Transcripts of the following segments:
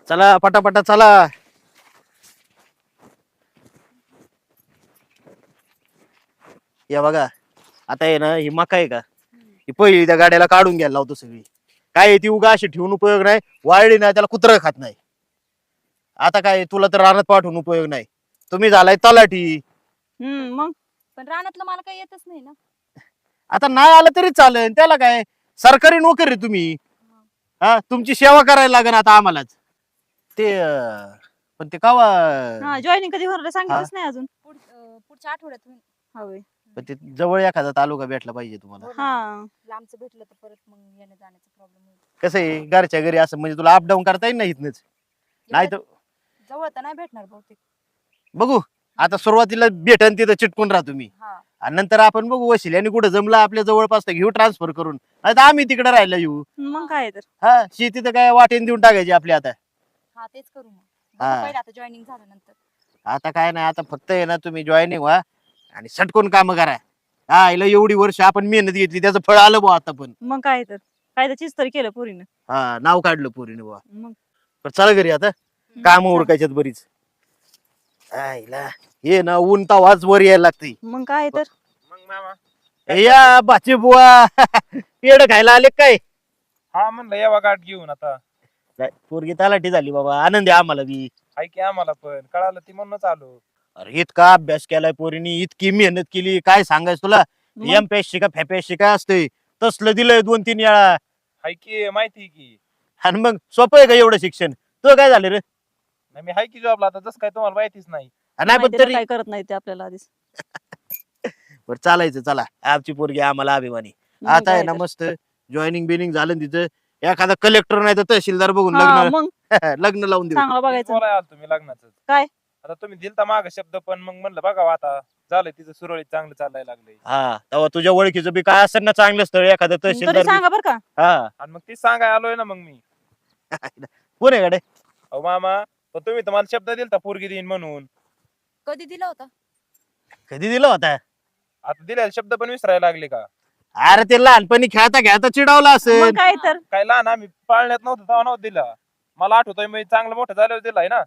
चला पटापटा चला. या बघा आता आहे ना ही मका आहे का ही पहिली त्या गाड्याला काढून घ्यायला लावतो सगळी. काय आहे ती उगा अशी ठेवून उपयोग नाही. वाळली नाही त्याला कुत्रं खात नाही. आता काय तुला तर रानात पाठवून उपयोग नाही. तुम्ही झालाय तलाठी. मग पण रानातलं मला काही येतच नाही ना. आता नाही आलं तरी चालेल त्याला काय. सरकारी नोकरी आहे तुम्ही. हा तुमची सेवा करायला लागेल आता आम्हालाच. ते पण ते कावा हा जॉईनिंग कधी होणार सांगितलंच नाही अजून. पुढच्या आठवड्यात होईल. हवे पण ते जवळ एखादा तालुका भेटला पाहिजे तुम्हाला. हा लांबचं भेटलं तर परत मग येण्या जाण्याचा प्रॉब्लेम होईल. कसं आहे घरच्या घरी असं म्हणजे तुला अपडाऊन करता येईल ना इथनच. नाही तर जवळ तर नाही भेटणार बहुतेक. बघू आता सुरुवातीला भेटन तिथं चिटकून राहा तुम्ही. हा आणि नंतर आपण बघू वशिल आणि कुठं जमलं आपल्या जवळपास तर घेऊ ट्रान्सफर करून. नाही तर आम्ही तिकडे राहायला येऊ. मग काय तर हा शेती तर काय वाटेन देऊन टाकायची आपली आता. हा तेच करू मग. हा. बघू पहिलं आता जॉईनिंग झाल्यानंतर. आता काय नाही आता फक्त आहे ना तुम्ही जॉईनिंग व्हा आणि सटकून काम करा. हा हिला एवढी वर्ष आपण मेहनत घेतली त्याचं फळ आलं बुवा आता पण. मग काय तर चीज तरी केलं पोरीनं. हा नाव काढलं पोरीने बुवा. मग पण चला घरी आता काम उरकायच्यात बरीच. आईला ये ना ऊन तावाच वर यायला लागते. मग काय तर मग मामा या बाचे बुवा पेड खायला आले काय. हा म्हणलं यावा गाठ घेऊन आता. काय, पोरगी तलाठी झाली बाबा आनंद आहे आम्हाला बी. हाय की आम्हाला पण कळालं ती म्हणूनच आलो. अरे इतका अभ्यास केलाय पोरीनी इतकी मेहनत केली काय सांगायचं तुला. मग? एमपीएससी का फॅपीएससी काय असते तसलं दिलंय 2-3 वेळा. हाय की माहिती की. आणि मग सोपं आहे का एवढं शिक्षण. तो काय झालं रे. नाही मी हाय की जॉबला आता जसं काय तुम्हाला माहितीच नाही. नाही पण माहिती तर तरी काय करत नाही ते आपल्याला आधीच. बरं चालायचं चला आमची पोरगी आम्हाला अभिमानी. मग आता आहे काय ना तर. मस्त जॉईनिंग बिनिंग झालं तिथं एखादा कलेक्टर नाही तर तहसीलदार बघून हा, लग्न मग लग्न लावून देऊ. चांगलं तेच बघायचं. बोलायला आलो तुम्ही लग्नाचं. काय? आता तुम्ही दिलता माग शब्द पण मग म्हणलं बघा आता झालंय तिचं सुरळीत चांगलं चालायला लागलंय. हा तेव्हा तुझ्या ओळखीचं बी काय असेल ना चांगलं स्थळ एखादं तरी तहसीलदार बी- सांगा बर का. हा आणि मग ती सांगाय आलोय ना मग मी. कोण आहे गाडे. अहो मामा पण तुम्ही तर मला शब्द दिलता पोरगी देईन म्हणून. कधी दिला होता? कधी दिला होता. आता दिलेला शब्द पण विसरायला लागले का. अरे ते लहानपणी खेळता खेळता चिडावला असेल. मग काय तर काय लहान आम्ही पाळण्यात नव्हतं तेव्हा नव्हतं दिला. मला आठवतोय मी चांगलं मोठं झाल्यावर दिलाय ना.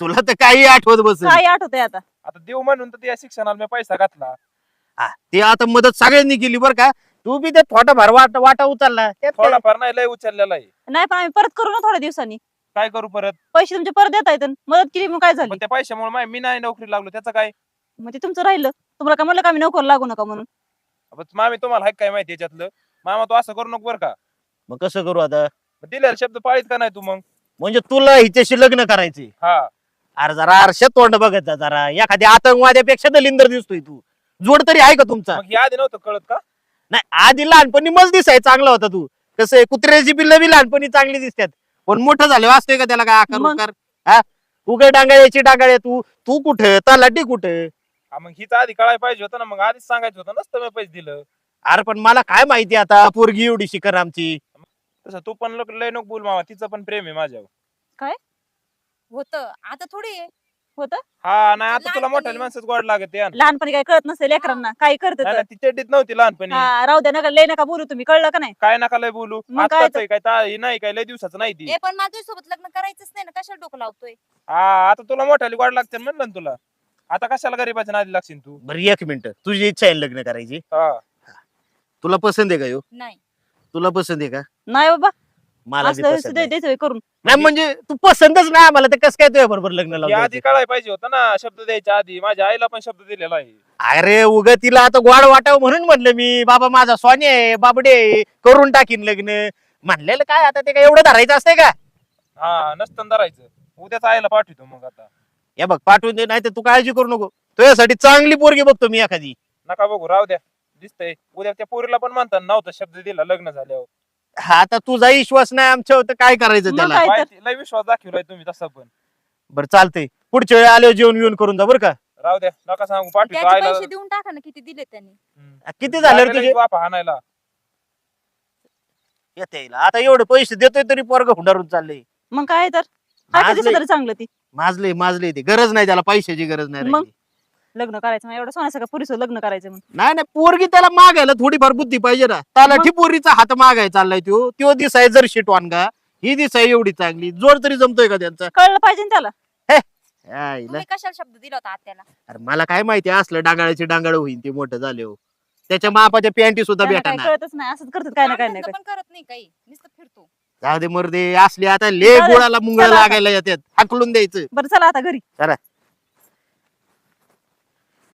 तुला तर काही आठवत बस. काय आठवतंय आता. आता देऊ म्हणून तर त्या शिक्षणाला मी पैसा घातला. ते आता मदत सगळ्यांनी केली बरं का. तू बी ते थोडाफार वाटा उचलला त्यात काय? थोडाफार नाही लय उचललेला आहे. नाही पण आम्ही परत करू ना थोड्या दिवसांनी. काय करू परत. पैसे तुमचे परत देता येतात. मदत केली मग काय झाली. पण त्या पैशामुळे मी नाही नोकरी लागलो त्याचं काय. मग ते तुमचं राहिलं. तुम्हाला काय म्हणलं का आम्ही नोकर लागू नका म्हणून. अब मामी तुम्हाला हाय काय माहिती याच्यातलं. मामा तू असं करू नको बरं का. मग कसं करू आता. मग दिलेला शब्द पाळीत का नाही तू मग. म्हणजे तुला हिच्याशी लग्न करायचे. हा अरे जरा आरशात तोंड बघत जा जरा एखाद्या आतंकवाद्यापेक्षा दलिंदर दिसतोय तू. जोड तरी आहे का तुमचा. मग हे आधी नव्हतं कळत का. नाही आधी लहानपणी मस्त दिसाय चांगला होता तू. कसं आहे कुत्र्याची पिल्लं बी लहानपणी चांगली दिसतात. पण मोठं झालं वाचतोय का त्याला काय आकार मग? उकार. हा उघड डांगाळ्याची डांगाळ्या तू तू कुठं तलाठी कुठं. हा, मग हिचं आधी कळायला पाहिजे होतं ना. मग आधीच सांगायचं होतं नसतं मी पैसे दिलं. अरे पण मला काय माहिती आता पोरगी एवढी शिकर आमची. तसं तू पण लय नको बोल मामा तिचं पण प्रेम आहे माझ्यावर. होत आता थोडी आहे. होतं हा नाही आता तुला लहानपणी- मोठ्या माणसाच गोड लागत यार. लहानपणी काय कळत नसेल लेकरांना काय करत नाही, नाही, ती चड्डीत नव्हती लहानपणी. राहू द्या नका लय नका बोलू तुम्ही कळलं का नाही. काय नका लय बोलू. मग काय आताच आहे काय हे नाही काय लय दिवसाचं नाही ती. ए पण मला तुझ्यासोबत लग्न करायचंच नाही ना. कशाला डोकं लावतोय? हा आता तुला मोठ्याली गोड लागते म्हणलं ना तुला. आता कशाला गरीबाच्या नादी लागशील तू. बरं एक मिनिट तुझी इच्छा आहे ना लग्न करायची. हा तुला पसंत आहे का यो. नाही. तुला पसंत आहे का. नाही बाबा मला बी असलं पसंत आहे. द्यायचं करून. नाही म्हणजे तू पसंतच नाही आम्हाला तर कसं काय तुझ्या बरोबर लग्न हे लावलं आधी कळायला पाहिजे होतं ना. शब्द द्यायच्या आधी माझ्या आईला पण शब्द दिलेला आहे. अरे उग तिला आता गोड वाटावं म्हणून म्हणलं मी बाबा माझा स्वानी आहे बाबडे आहे, करून टाकीन लग्न म्हणलेलं काय आता ते काय एवढं धरायचं असतंय का. हा नसतं धरायचं. उद्याच आईला पाठवतो मग आता. हे बघ पाठवून दे नाही तर तू काळजी करू नको. तुझ्यासाठी चांगली पोरगी बघतो मी एखादी. नका बघू राहू द्या. दिसतंय उद्या त्या पोरीला पण म्हणतात नव्हतं शब्द दिला लग्न झाल्यावर. हा आता तुझा विश्वास नाही आमच्यावर तर काय करायचं मग त्याला. काय? तर. माहिती लय विश्वास दाखवलाय तुम्ही तसं पण. बरं चालतंय पुढच्या वेळी आल्यावर जेवण बिवून करून जा बरं का. राहू द्या नका सांगू पाठवतो त्याचे आईला. पैसे देऊन टाका ना. किती दिले त्यांनी? किती झाले रे तुझे. बापा हाणायला. येता येईल आता एवढे पैसे देतोय तरी पोरग हुंडारून चाललंय. मग काय तर काय माजलंय. दिसलं तरी चांगलं ती. माजले ते गरज नाही त्याला पैशाची गरज नाही मग? राहिली. लग्न करायचं मग एवढं सोन्यासारखं पुरीसोबत लग्न करायचं म्हणून. नाही नाही पोरगी त्याला मागायला थोडीफार बुद्धी पाहिजे ना. तलाठी पोरीचा हात मागाय चाललाय त्यो दिसाय जर शिटवान का ही दिसाय एवढी चांगली, जोड तरी जमतोय का त्यांचा? कळलं पाहिजे ना त्याला. आईला. तुम्ही कशाला शब्द दिला होता आत्याला? अरे मला काय माहिती असलं डांगाळ्याचे डांगाळ होईल ते मोठं झाले हो. त्याच्या मापाच्या पॅन्टी सुद्धा त्यांना काय भेटणार. कळतच नाही, असंच करतात काय ना काय नाही कामधंदा काय. पण करत नाही काही, नुसतं फिरतो. जाऊ दे मर्दे, असले आता ले चालेल. गोळाला मुंगळा चला आता. लागायला येतात, हाकलून द्यायचं. बरं चला आता घरी. चला.